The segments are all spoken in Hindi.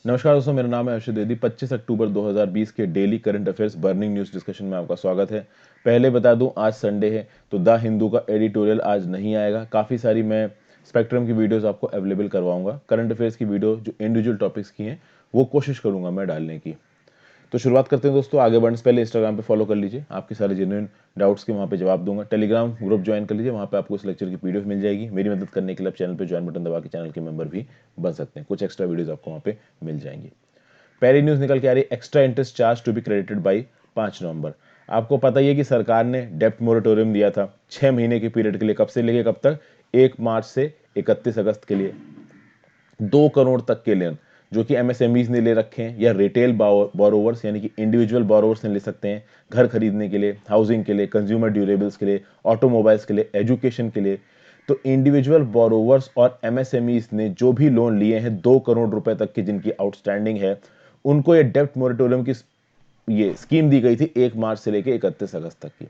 नमस्कार दोस्तों, मेरा नाम है अर्षद द्विवेदी। 25 अक्टूबर 2020 के daily current affairs burning news discussion में आपका स्वागत है। पहले बता दूं, आज संडे है तो द हिंदू का एडिटोरियल आज नहीं आएगा। काफ़ी सारी मैं स्पेक्ट्रम की वीडियोस आपको अवेलेबल करवाऊंगा। करंट अफेयर्स की वीडियो जो इंडिविजुअल टॉपिक्स की हैं वो कोशिश करूंगा मैं डालने की। तो शुरुआत करते हैं दोस्तों। आगे बढ़ने से पहले इंस्टाग्राम पे फॉलो कर लीजिए, आपके सारे जेन्युइन डाउट्स के वहाँ पे जवाब दूंगा। टेलीग्राम ग्रुप ज्वाइन कर लीजिए, वहाँ पे आपको इस लेक्चर की पीडीएफ मिल जाएगी। मेरी मदद करने के लिए आप चैनल पे ज्वाइन बटन दबा के चैनल के मेंबर भी बन सकते हैं। कुछ एक्स्ट्रा वीडियोस आपको वहाँ पे मिल जाएंगी। पहली न्यूज निकल के आ रही है, extra interest charge to be credited by 5 November. आपको पता ही है कि सरकार ने डेप्ट मोरेटोरियम दिया था 6 महीने के पीरियड के लिए। कब से लेके कब तक? 1 मार्च से 31 अगस्त के लिए 2 करोड़ तक के लोन जो कि एमएसएमईज ने ले रखे हैं या रिटेल बोरोवर्स यानी कि इंडिविजुअल बोरोवर्स ने ले सकते हैं, घर खरीदने के लिए, हाउसिंग के लिए, कंज्यूमर ड्यूरेबल्स के लिए, ऑटोमोबाइल्स के लिए, एजुकेशन के लिए। तो इंडिविजुअल बोरोवर्स और एमएसएमईज ने जो भी लोन लिए हैं 2 करोड़ रुपए तक की जिनकी आउटस्टैंडिंग है, उनको ये डेप्ट मोरेटोरियम की ये स्कीम दी गई थी 1 मार्च से लेकर 31 अगस्त तक की।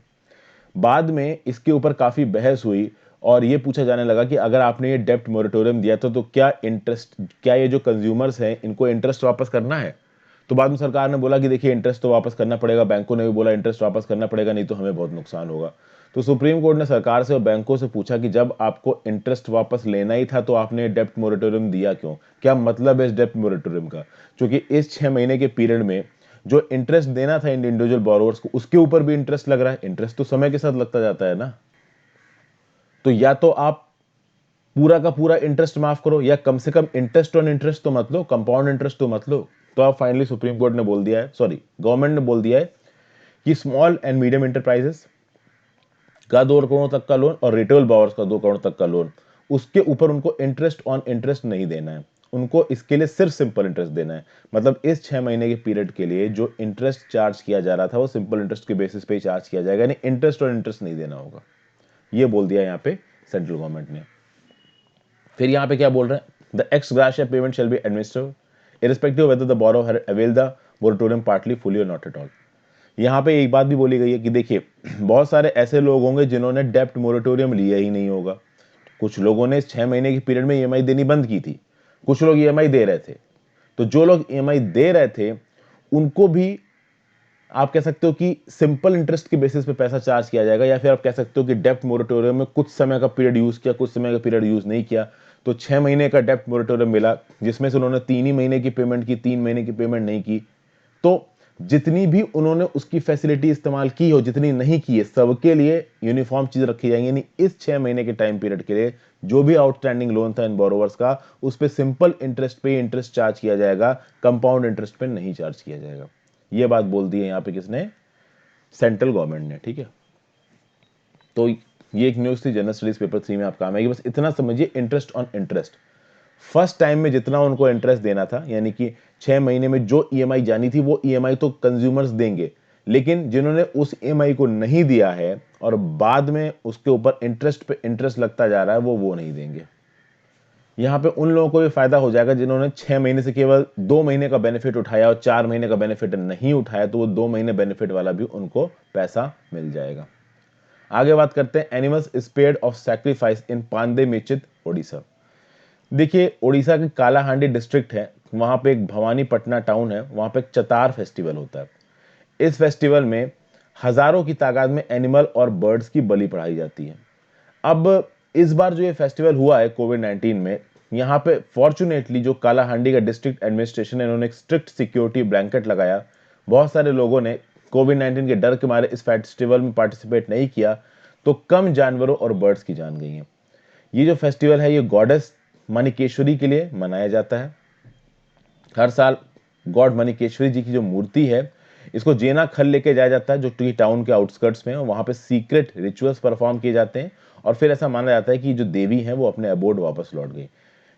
बाद में इसके ऊपर काफी बहस हुई और ये पूछा जाने लगा कि अगर आपने ये डेप्ट मोरेटोरियम दिया तो क्या इंटरेस्ट, क्या ये जो कंज्यूमर्स हैं इनको इंटरेस्ट वापस करना है? तो बाद में सरकार ने बोला कि देखिए इंटरेस्ट तो वापस करना पड़ेगा। बैंकों ने भी बोला इंटरेस्ट वापस करना पड़ेगा, नहीं तो हमें बहुत नुकसान होगा। तो सुप्रीम कोर्ट ने सरकार से और बैंकों से पूछा कि जब आपको इंटरेस्ट वापस लेना ही था तो आपने डेप्ट मोरेटोरियम दिया क्यों? क्या मतलब है इस डेप्ट मोरेटोरियम का? क्योंकि इस 6 महीने के पीरियड में जो इंटरेस्ट देना था इंडिविजुअल बोरोवर्स को, उसके ऊपर भी इंटरेस्ट लग रहा है। इंटरेस्ट तो समय के साथ लगता जाता है ना। तो या तो आप पूरा का पूरा इंटरेस्ट माफ करो या कम से कम इंटरेस्ट ऑन इंटरेस्ट तो मत लो, कंपाउंड इंटरेस्ट तो मत लो। तो अब फाइनली सुप्रीम कोर्ट ने बोल दिया है, सॉरी गवर्नमेंट ने बोल दिया है कि स्मॉल एंड मीडियम इंटरप्राइजेस का 2 करोड़ तक का लोन और रिटेल बोरोवर्स का 2 करोड़ तक का लोन, उसके ऊपर उनको इंटरेस्ट ऑन इंटरेस्ट नहीं देना है। उनको इसके लिए सिर्फ सिंपल इंटरेस्ट देना है। मतलब इस 6 महीने के पीरियड के लिए जो इंटरेस्ट चार्ज किया जा रहा था वो सिंपल इंटरेस्ट के बेसिस पे ही चार्ज किया जाएगा, यानी इंटरेस्ट और इंटरेस्ट नहीं देना होगा। ये बोल दिया यहाँ पे सेंट्रल गवर्नमेंट ने। फिर यहाँ पे क्या बोल रहे हैं? The ex gratia payment shall be administered irrespective whether the borrower had availed the moratorium partly fully or not at all. यहाँ पे एक बात भी बोली गई है कि देखिए बहुत सारे ऐसे लोग होंगे जिन्होंने डेप्ट मोरेटोरियम लिया ही नहीं होगा। कुछ लोगों ने इस 6 महीने की पीरियड में ईएमआई देनी बंद की थी, कुछ लोग ईएमआई दे रहे थे। तो जो लोग ईएमआई दे रहे थे उनको भी आप कह सकते हो कि सिंपल इंटरेस्ट के बेसिस पे पैसा चार्ज किया जाएगा, या फिर आप कह सकते हो कि डेप्ट मोरेटोरियम में कुछ समय का पीरियड यूज किया, कुछ समय का पीरियड यूज नहीं किया। तो 6 महीने का डेप्ट मोरेटोरियम मिला जिसमें से उन्होंने 3 ही महीने की पेमेंट की, 3 महीने की पेमेंट नहीं की। तो जितनी भी उन्होंने उसकी फैसिलिटी इस्तेमाल की हो, जितनी नहीं की है, सबके लिए यूनिफॉर्म चीज रखी जाएंगी। यानी इस 6 महीने के टाइम पीरियड के लिए जो भी आउटस्टैंडिंग लोन था इन बोरोवर्स का, उस पर सिंपल इंटरेस्ट पे इंटरेस्ट चार्ज किया जाएगा, कंपाउंड इंटरेस्ट पे नहीं चार्ज किया जाएगा। यह बात बोल दी है यहां पे किसने? सेंट्रल गवर्नमेंट ने। ठीक है, तो ये एक न्यूज थी, जनरल स्टडीज पेपर 3 में आप काम आएगी। बस इतना समझिए, interest on interest first time में जितना उनको इंटरेस्ट देना था, यानी कि 6 महीने में जो ईएमआई जानी थी वो ईएमआई तो कंज्यूमर्स देंगे, लेकिन जिन्होंने उस ईएमआई को नहीं दिया है और बाद में उसके ऊपर इंटरेस्ट पे इंटरेस्ट लगता जा रहा है, वो नहीं देंगे। यहां पे उन लोगों को भी फायदा हो जाएगा जिन्होंने 6 महीने से केवल 2 महीने का बेनिफिट उठाया और 4 महीने का बेनिफिट नहीं उठाया, तो वो 2 महीने बेनिफिट वाला भी उनको पैसा मिल जाएगा। आगे बात करते हैं, एनिमल्स स्पेयर्ड ऑफ सैक्रिफाइस इन पांदे मिचित ओडिशा। देखिए ओडिशा के कालाहांडी डिस्ट्रिक्ट है, वहां पे एक भवानीपटना टाउन है, वहां पे एक चतार फेस्टिवल होता है। इस फेस्टिवल में हजारों की तादाद में एनिमल और बर्ड्स की बलि पड़ाई जाती है। अब इस बार जो ये फेस्टिवल हुआ है कोविड-19 में, यहाँ पे फॉर्चुनेटली जो कालाहांडी का डिस्ट्रिक्ट एडमिनिस्ट्रेशन है, इन्होंने एक स्ट्रिक्ट सिक्योरिटी ब्लैंकेट लगाया। बहुत सारे लोगों ने कोविड-19 के डर के मारे इस फेस्टिवल में पार्टिसिपेट नहीं किया, तो कम जानवरों और बर्ड्स की जान गई है। ये जो फेस्टिवल है ये गॉडेस मणिकेश्वरी के लिए मनाया जाता है। हर साल गॉड मणिकेश्वरी जी की जो मूर्ति है, इसको जेना खल लेके जाया जाता है जो कि टाउन के आउटस्कर्ट्स में है। वहां पे सीक्रेट रिचुअल्स परफॉर्म किए जाते हैं और फिर ऐसा माना जाता है कि जो देवी है वो अपने अबोर्ड वापस लौट गई।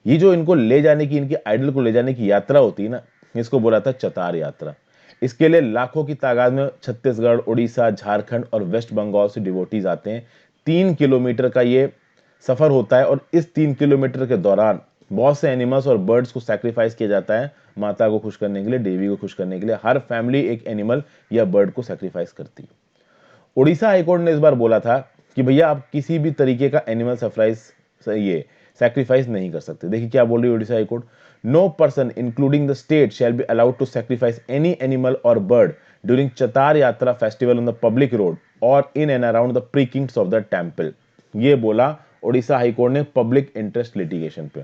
ये जो इनको ले जाने की, इनके आइडल को ले जाने की यात्रा होती है ना, इसको बोला था चतार यात्रा। इसके लिए लाखों की तादाद में छत्तीसगढ़, उड़ीसा, झारखंड और वेस्ट बंगाल से डिवोटीज आते हैं। 3 किलोमीटर का ये सफर होता है और इस 3 किलोमीटर के दौरान बहुत से एनिमल्स और बर्ड्स को सैक्रिफाइस किया जाता है, माता को खुश करने के लिए, देवी को खुश करने के लिए। हर फैमिली एक एनिमल या बर्ड को सैक्रिफाइस करती है। उड़ीसा हाईकोर्ट ने इस बार बोला था कि भैया आप किसी भी तरीके का एनिमल सैक्रिफाइस, ये सैक्रिफाइस नहीं कर सकते। देखिए क्या बोल रही है Odisha high court, no person including the state shall be allowed to sacrifice any animal or bird during Chatar Yatra festival on the public road or in and around the precincts of the temple. ये बोला ओडिशा हाईकोर्ट ने पब्लिक इंटरेस्ट लिटिगेशन पे।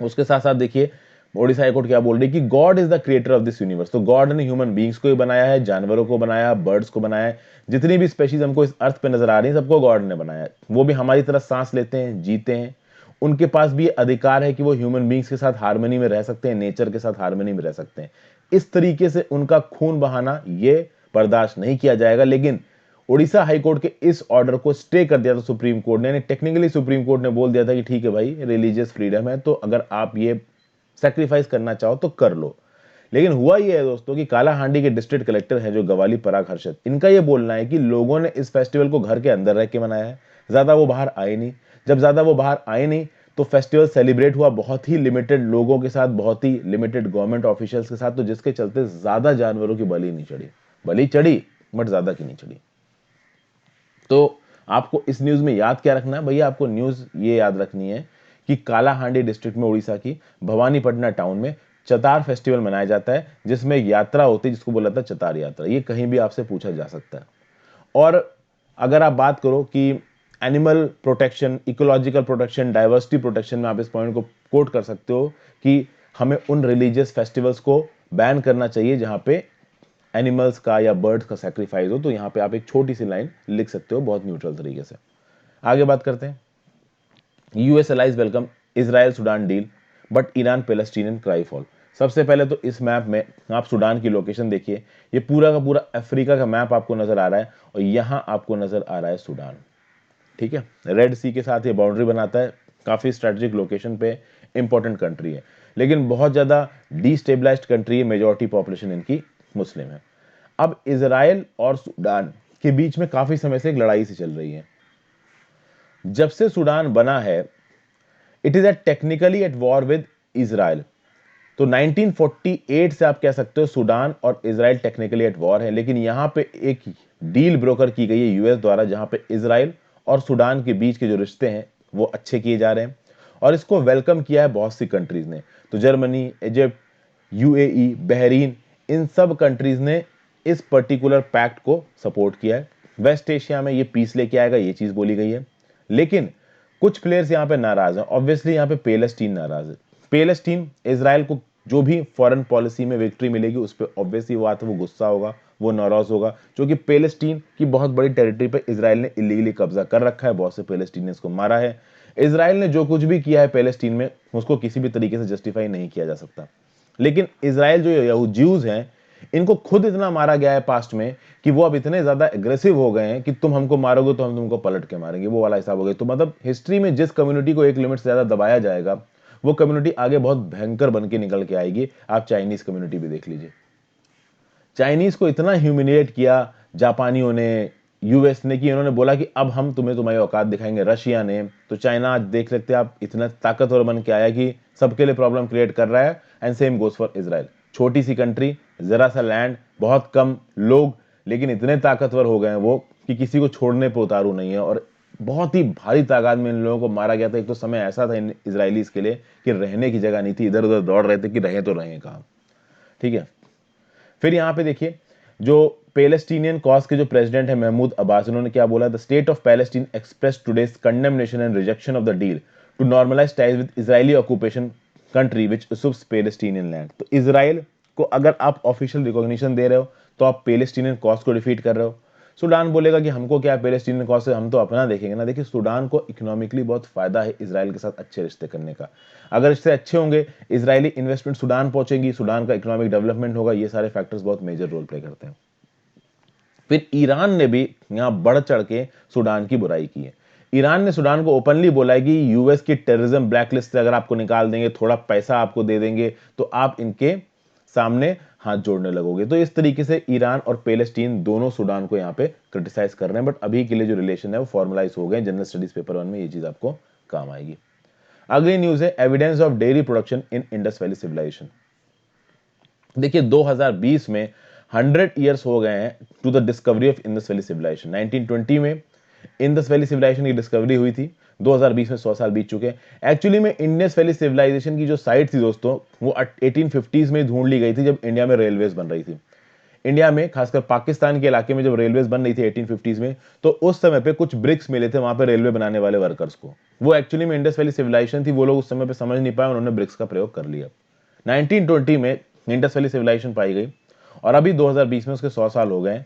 उसके साथ साथ देखिए ओडिशा हाईकोर्ट क्या बोल रही है कि God is the creator of this universe. तो गॉड ने ह्यूमन बींग्स को ही बनाया है, जानवरों को बनाया, बर्ड्स को बनाया है, जितनी भी स्पेशीज हमको इस अर्थ पे नजर आ रही है सबको गॉड ने बनाया है। वो भी हमारी तरह सांस लेते हैं, जीते हैं। उनके पास भी अधिकार है कि वो ह्यूमन बींग्स के साथ हार्मनी में रह सकते हैं, नेचर के साथ हार्मनी में रह सकते हैं। इस तरीके से उनका खून बहाना ये बर्दाश्त नहीं किया जाएगा। लेकिन ओडिशा हाईकोर्ट के इस ऑर्डर को स्टे कर दिया था सुप्रीम कोर्ट ने। टेक्निकली सुप्रीम कोर्ट ने बोल दिया था कि ठीक है भाई, रिलीजियस फ्रीडम है, तो अगर आप ये सैक्रिफाइस करना चाहो तो कर लो। लेकिन हुआ ये है दोस्तों कि कालाहांडी के डिस्ट्रिक्ट कलेक्टर हैं जो गवाली पराग हर्षद, इनका ये बोलना है कि लोगों ने इस फेस्टिवल को घर के अंदर रह के मनाया है, ज्यादा वो बाहर आए नहीं। जब ज्यादा वो बाहर आए नहीं तो फेस्टिवल सेलिब्रेट हुआ बहुत ही लिमिटेड लोगों के साथ, बहुत ही लिमिटेड गवर्नमेंट ऑफिशियल्स के साथ, तो जिसके चलते ज्यादा जानवरों की बलि नहीं चढ़ी। बलि चढ़ी बट ज्यादा की नहीं चढ़ी। तो आपको इस न्यूज में याद क्या रखना है भैया, आपको न्यूज ये याद रखनी है कि कालाहांडी डिस्ट्रिक्ट में उड़ीसा की भवानीपटना टाउन में चतार फेस्टिवल मनाया जाता है, जिसमें एक यात्रा होती है जिसको बोला था चतार यात्रा। ये कहीं भी आपसे पूछा जा सकता है। और अगर आप बात करो कि animal protection, ecological protection, diversity protection में आप इस पॉइंट को कोट कर सकते हो कि हमें उन रिलीजियस फेस्टिवल्स को बैन करना चाहिए जहां पे एनिमल्स का या बर्ड्स का सैक्रिफाइस हो। तो यहां पे आप एक छोटी सी लाइन लिख सकते हो बहुत न्यूट्रल तरीके से। आगे बात करते हैं। US allies welcome Israel Sudan deal but Iran Palestinian cry fall. सबसे पहले तो इस मैप में आप सुडान की लोकेशन देखिए। ये पूरा का पूरा अफ्रीका का मैप आपको नजर आ रहा है और यहां आपको नजर आ रहा है सुडान। ठीक है, रेड सी के साथ ये बाउंड्री बनाता है, काफी स्ट्रेटेजिक लोकेशन पे, इंपॉर्टेंट कंट्री है, लेकिन बहुत ज्यादा डिस्टेबलाइज्ड कंट्री है, मेजॉरिटी पॉपुलेशन इनकी मुस्लिम है। अब इजराइल और सूडान के बीच में काफी समय से एक लड़ाई सी चल रही है। जब से सूडान बना है it is technically at war with Israel. तो 1948 से आप कह सकते हो सूडान और इजराइल टेक्निकली एट वॉर है, लेकिन यहां पे एक डील ब्रोकर की गई है यूएस द्वारा, जहां पे इजराइल और सूडान के बीच के जो रिश्ते हैं वो अच्छे किए जा रहे हैं और इसको वेलकम किया है बहुत सी कंट्रीज ने। तो जर्मनी, इजिप्ट, यूएई, बहरीन, इन सब कंट्रीज ने इस पर्टिकुलर पैक्ट को सपोर्ट किया है। वेस्ट एशिया में ये पीस लेके आएगा, ये चीज बोली गई है। लेकिन कुछ प्लेयर्स यहां पे नाराज हैं। ऑब्वियसली यहां पे पैलेस्टीन नाराज है। पैलेस्टीन इजराइल को जो भी फॉरेन पॉलिसी में विक्ट्री मिलेगी उस पर ऑब्वियसली बात है वो गुस्सा होगा, वो नाराज होगा, क्योंकि पैलेस्टीन की बहुत बड़ी टेरिटरी पे इजराइल ने इलीगली कब्जा कर रखा है, बहुत से पैलेस्टीनियंस को मारा है। इजराइल ने जो कुछ भी किया है पैलेस्टीन में उसको किसी भी तरीके से जस्टिफाई नहीं किया जा सकता। लेकिन इजराइल जो ज्यूज हैं इनको खुद इतना मारा गया है पास्ट में कि वो अब इतने ज्यादा एग्रेसिव हो गए हैं कि तुम हमको मारोगे तो हम तुमको पलट के मारेंगे, वो वाला हिसाब हो गया। तो मतलब हिस्ट्री में जिस कम्युनिटी को एक लिमिट से ज्यादा दबाया जाएगा वो कम्युनिटी आगे बहुत भयंकर बन के निकल के आएगी। आप चाइनीज कम्युनिटी भी देख लीजिए। चाइनीज को इतना ह्यूमिलिएट किया जापानियों ने, यूएस ने, कि उन्होंने बोला कि अब हम तुम्हें तुम्हारी औकात दिखाएंगे। रशिया ने, तो चाइना आज देख सकते हैं आप इतना ताकतवर बन के आया कि सबके लिए प्रॉब्लम क्रिएट कर रहा है। And same goes for Israel. छोटी सी कंट्री, जरा सा लैंड, बहुत कम लोग, लेकिन इतने ताकतवर हो गए हैं वो कि किसी को छोड़ने पे उतारू नहीं है। और बहुत ही भारी तादाद में इन लोगों को मारा गया था। एक तो समय ऐसा था इन इजरायलीज के लिए कि रहने की जगह नहीं थी, इधर उधर दौड़ रहे थे कि रहे तो रहे कहां। ठीक है, फिर यहां पे देखिए जो पैलेस्टीनियन कॉज के जो प्रेसिडेंट है महमूद अब्बास, उन्होंने क्या बोला, the state of Palestine express today's condemnation and rejection of the deal to normalize ties with Israeli occupation country which usurps Palestinian land. तो इजराइल को अगर आप ऑफिशियल रिकॉग्निशन दे रहे हो तो आप पैलेस्टीनियन कॉज को डिफीट कर रहे हो। सूडान बोलेगा कि हमको क्या पैलेस्टीनियन कॉज से, हम तो अपना देखेंगे ना। देखिए सूडान को इकोनॉमिकली बहुत फायदा है इजराइल के साथ अच्छे रिश्ते करने का। अगर इससे अच्छे होंगे, इजरायली इन्वेस्टमेंट सूडान पहुंचेगी, सूडान का इकोनॉमिक डेवलपमेंट होगा, ये सारे फैक्टर्स बहुत मेजर रोल प्ले करते हैं। फिर ईरान ने भी यहां बढ़ चढ़ के सूडान की बुराई की है। ईरान ने सूडान को ओपनली बोला है कि यूएस की टेररिज्म ब्लैकलिस्ट से अगर आपको निकाल देंगे, थोड़ा पैसा आपको दे देंगे, तो आप इनके सामने हाथ जोड़ने लगोगे। तो इस तरीके से ईरान और पैलेस्टीन दोनों सूडान को यहां पे क्रिटिसाइज कर रहे हैं। बट अभी के लिए जो रिलेशन है वो फॉर्मलाइज हो गए। जनरल स्टडीज पेपर 1 में ये चीज आपको काम आएगी। अगली न्यूज है evidence of dairy production in Indus valley civilization. देखिए 2020 में 100 ईयर्स हो गए हैं to the discovery of Indus valley civilization. 1920 में इंडस वैली सिविलाइजेशन की डिस्कवरी हुई थी। 2020 में 100 साल बीत चुके हैं। एक्चुअली में इंडस वैली सिविलाइजेशन की जो साइट थी दोस्तों, वो 1850s में ढूंढ ली गई थी, जब इंडिया में रेलवेज बन रही थी। इंडिया में खासकर पाकिस्तान के इलाके में जब रेलवेज बन रही थी 1850s में, तो उस समय पे कुछ ब्रिक्स मिले थे वहां पे रेलवे बनाने वाले वर्कर्स को। वो एक्चुअली में इंडस वैली सिविलाइजेशन थी, वो लोग उस समय पे समझ नहीं पाए, उन्होंने ब्रिक्स का प्रयोग कर लिया। 1920 में इंडस वैली सिविलाइजेशन पाई गई और अभी 2020 में उसके 100 साल हो गए।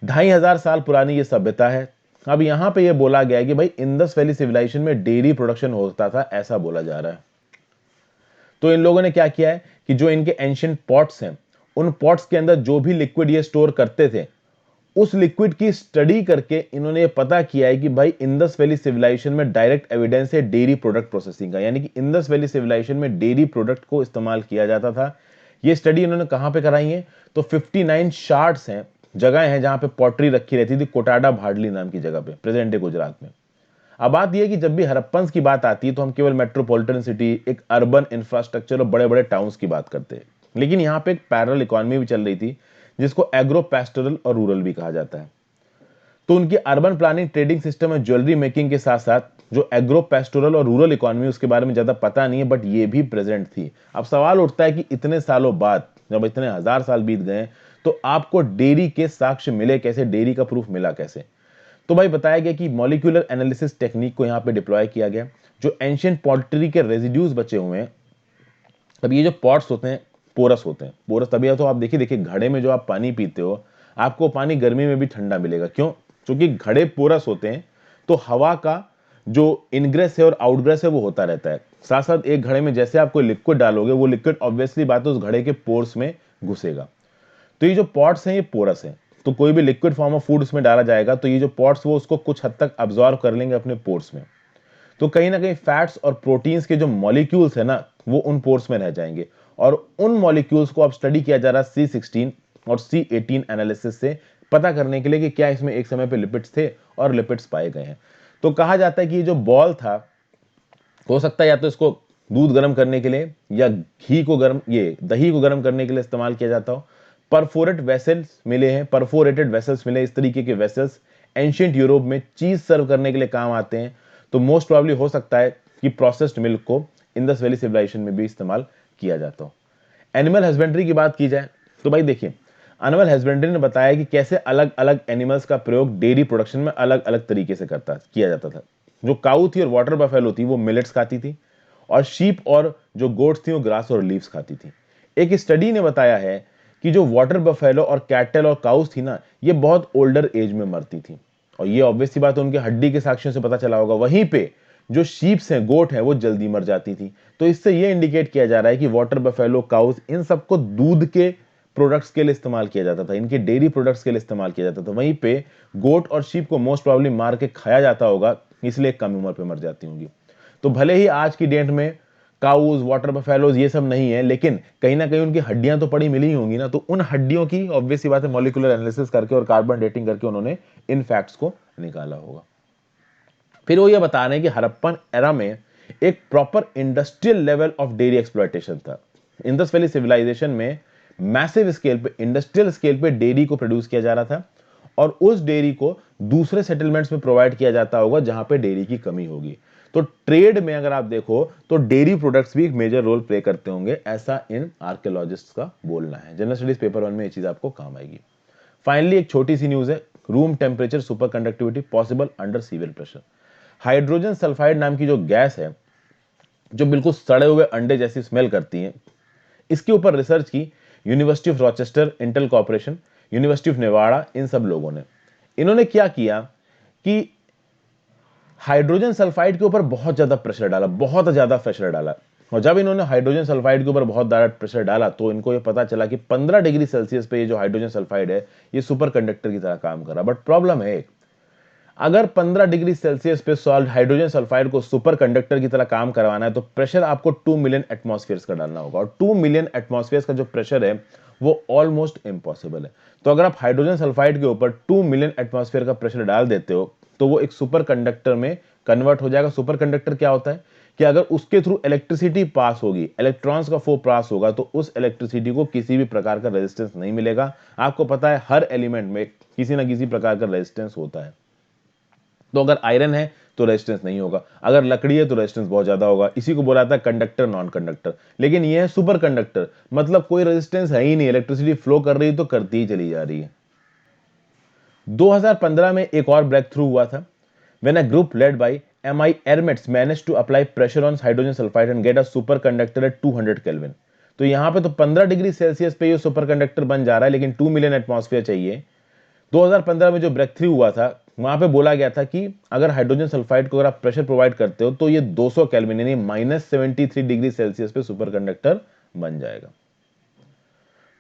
2500 साल पुरानी ये सभ्यता है। अब यहां पे ये बोला गया है कि भाई इंडस वैली सिविलाइजेशन में डेयरी प्रोडक्शन होता था, ऐसा बोला जा रहा है। तो इन लोगों ने क्या किया है कि जो इनके एंशिएंट पॉट्स हैं, उन पॉट्स के अंदर जो भी लिक्विड ये स्टोर करते थे, उस लिक्विड की स्टडी करके इन्होंने ये पता किया है कि भाई इंडस वैली सिविलाइजेशन में डायरेक्ट एविडेंस है डेयरी प्रोडक्ट प्रोसेसिंग का, यानी कि इंडस वैली सिविलाइजेशन में डेयरी प्रोडक्ट को इस्तेमाल किया जाता था। ये स्टडी इन्होंने कहां पे कराई है? तो 59 शार्ट्स हैं, जगह हैं जहां पे पॉटरी रखी रहती थी, कोटाडा भाडली नाम की जगह पे, प्रेजेंट डे गुजरात में। अब बात यह है कि जब भी हड़प्पन की बात आती है तो हम केवल मेट्रोपॉलिटन सिटी, एक अर्बन इंफ्रास्ट्रक्चर और बड़े बड़े टाउन्स की बात करते हैं, लेकिन यहाँ पे एक पैरेलल इकोनॉमी भी चल रही थी जिसको एग्रो पैस्टोरल और रूरल भी कहा जाता है। तो उनकी अर्बन प्लानिंग, ट्रेडिंग सिस्टम और ज्वेलरी मेकिंग के साथ साथ जो एग्रो पैस्टोरल और रूरल इकोनॉमी, उसके बारे में ज्यादा पता नहीं है, बट ये भी प्रेजेंट थी। अब सवाल उठता है कि इतने सालों बाद, जब इतने 1000 साल बीत गए, तो आपको डेयरी के साक्ष्य मिले कैसे, डेयरी का प्रूफ मिला कैसे? तो भाई बताया गया कि मॉलिक्यूलर एनालिसिस टेक्निक को यहाँ पे डिप्लॉय किया गया। जो एंशिएंट पॉटरी के रेजिड्यूज बचे हुए हैं, अब ये जो पॉट्स होते हैं पोरस होते हैं। पोरस तभी तो आप देखिए देखिए घड़े में जो आप पानी पीते हो, आपको पानी गर्मी में भी ठंडा मिलेगा। क्यों? क्योंकि घड़े पोरस होते हैं, तो हवा का जो इनग्रेस है और आउटग्रेस है वो होता रहता है। साथ साथ एक घड़े में जैसे आप कोई लिक्विड डालोगे, वो लिक्विड ऑब्वियसली बात है उस घड़े के पोर्स में घुसेगा। तो ये जो पॉट्स हैं ये पोरस हैं, तो कोई भी लिक्विड फॉर्म ऑफ फूड उसमें डाला जाएगा तो ये जो पॉट्स वो उसको कुछ हद तक अब्सॉर्ब कर लेंगे अपने पोर्स में। तो कहीं ना कहीं फैट्स और प्रोटीन्स के जो मॉलिक्यूल्स है ना, वो उन पोर्स में रह जाएंगे, और उन मॉलिक्यूल्स को अब स्टडी किया जा रहा है C16 और C18 एनालिसिस से, पता करने के लिए कि क्या इसमें एक समय पे लिपिड्स थे और लिपिड्स पाए गए हैं। तो कहा जाता है कि ये जो बॉल था, हो सकता है या तो इसको दूध गर्म करने के लिए या घी को गर्म, ये दही को गर्म करने के लिए इस्तेमाल किया जाता हो। परफोरेट वेसल्स मिले हैं, परफोरेटेड वेसल्स मिले, इस तरीके के वेसल्स एंशिएंट यूरोप में चीज सर्व करने के लिए काम आते हैं। तो मोस्ट प्रोबेबली हो सकता है कि प्रोसेस्ड मिल्क को इंडस वैली सिविलाइजेशन में भी इस्तेमाल किया जाता हो। एनिमल हस्बेंड्री की बात की जाए तो भाई देखिए, एनिमल हस्बेंड्री ने बताया कि कैसे अलग अलग एनिमल्स का प्रयोग डेयरी प्रोडक्शन में अलग अलग तरीके से किया जाता था। जो काऊ थी और वाटर बफेलो थी वो मिलेट्स खाती थी, और शीप और जो गोट्स थी वो ग्रास और लीव्स खाती थी। एक स्टडी ने बताया है कि जो वाटर बफेलो और कैटल और काउस थी ना, ये बहुत ओल्डर एज में मरती थी, और ये ऑब्वियस सी बात है उनके हड्डी के साक्ष्यों से पता चला होगा। वहीं पे जो शीप्स हैं, गोट हैं, वो जल्दी मर जाती थी। तो इससे ये इंडिकेट किया जा रहा है कि वाटर बफेलो, काउस, इन सबको दूध के प्रोडक्ट्स के लिए इस्तेमाल किया जाता था, इनके डेयरी प्रोडक्ट्स के लिए इस्तेमाल किया जाता था। वहीं पे गोट और शीप को मोस्ट प्रोबेबली मार के खाया जाता होगा, इसलिए कम उम्र पे मर जाती होंगी। तो भले ही आज की डेट में काउज, वाटर बफेलोज ये सब नहीं है, लेकिन कहीं ना कहीं उनकी हड्डियां तो पड़ी मिली ही होंगी ना। तो उन हड्डियों की ऑब्वियस सी बात है मॉलिक्यूलर एनालिसिस करके और कार्बन डेटिंग करके उन्होंने इन फैक्ट्स को निकाला होगा। फिर वो ये बता रहे हैं कि हड़प्पन एरा में एक proper industrial level of dairy exploitation था। इंडस वैली सिविलाइजेशन में मैसिव स्केल पे, इंडस्ट्रियल स्केल पे डेयरी को प्रोड्यूस किया जा रहा था, और उस डेयरी को दूसरे सेटलमेंट्स में प्रोवाइड किया जाता होगा जहां पे डेयरी की कमी होगी। तो ट्रेड में अगर आप देखो तो डेयरी प्रोडक्ट्स भी एक मेजर रोल प्ले करते होंगे, ऐसा इन आर्कियोलॉजिस्ट्स का बोलना है। जनरल स्टडीज पेपर 1 में ये चीज आपको काम आएगी। फाइनली एक छोटी सी न्यूज है, room temperature super conductivity possible under severe pressure. Hydrogen sulphide नाम की जो गैस है, जो बिल्कुल सड़े हुए अंडे जैसी स्मेल करती है, इसके ऊपर रिसर्च की university of Rochester, Intel corporation, university of Nevada, इन सब लोगों ने। इन्होंने क्या किया कि हाइड्रोजन सल्फाइड के ऊपर बहुत ज्यादा प्रेशर डाला, बहुत ज्यादा प्रेशर डाला, और जब इन्होंने हाइड्रोजन सल्फाइड के ऊपर बहुत ज्यादा प्रेशर डाला तो इनको ये पता चला कि 15 डिग्री सेल्सियस पे ये जो हाइड्रोजन सल्फाइड है ये सुपर कंडक्टर की तरह काम कर रहा। बट प्रॉब्लम है, अगर 15 डिग्री सेल्सियस पे सॉल्ट हाइड्रोजन सल्फाइड को सुपर कंडक्टर की तरह काम करवाना है तो प्रेशर आपको 2 मिलियन एटमॉस्फेयर का डालना होगा, और 2 मिलियन एटमॉस्फेयर का जो प्रेशर है वो ऑलमोस्ट इम्पॉसिबल है। तो अगर आप हाइड्रोजन सल्फाइड के ऊपर 2 मिलियन एटमॉस्फेयर का प्रेशर डाल देते हो तो वो एक सुपर कंडक्टर में कन्वर्ट हो जाएगा। सुपर कंडक्टर क्या होता है कि अगर उसके थ्रू इलेक्ट्रिसिटी पास होगी, इलेक्ट्रॉन्स का फ्लो पास होगा, तो उस इलेक्ट्रिसिटी को किसी भी प्रकार का रेजिस्टेंस नहीं मिलेगा। आपको पता है हर एलिमेंट में किसी ना किसी प्रकार का रेजिस्टेंस होता है। तो अगर आयरन है तो रेजिस्टेंस नहीं होगा, अगर लकड़ी है तो रेजिस्टेंस बहुत ज्यादा होगा। इसी को बोला था कंडक्टर नॉन कंडक्टर। लेकिन ये है सुपर कंडक्टर, मतलब कोई रेजिस्टेंस है ही नहीं, इलेक्ट्रिसिटी फ्लो कर रही है तो करती ही चली जा रही है। 2015 में एक और ब्रेक थ्रू हुआ था, when a group led by MI Ermets managed to apply pressure on hydrogen sulfide and get a superconductor at 200 Kelvin। तो यहां पे तो 15 डिग्री सेल्सियस पे ये सुपरकंडक्टर बन जा रहा है, लेकिन 2 मिलियन एटमॉस्फेयर चाहिए। 2015 में जो ब्रेक थ्रू हुआ था, वहां पे बोला गया था कि अगर हाइड्रोजन सल्फाइड को अगर आप प्रेशर प्रोवाइड करते हो तो ये 200 केल्विन यानी -73 डिग्री सेल्सियस पे सुपरकंडक्टर बन जाएगा।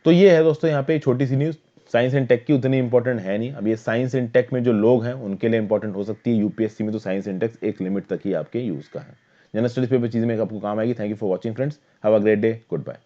तो ये है दोस्तों यहाँ पे एक छोटी सी न्यूज, साइंस एंड टेक की उतनी इंपॉर्टेंट है नहीं। अब ये साइंस एंड टेक में जो लोग हैं उनके लिए इंपॉर्टेंट हो सकती है, यूपीएससी में तो साइंस एंड टेक एक लिमिट तक ही आपके यूज का है। जनरल स्टडीज पेपर चीज में आपको काम आएगी। Thank you for watching friends, have a great day, good bye.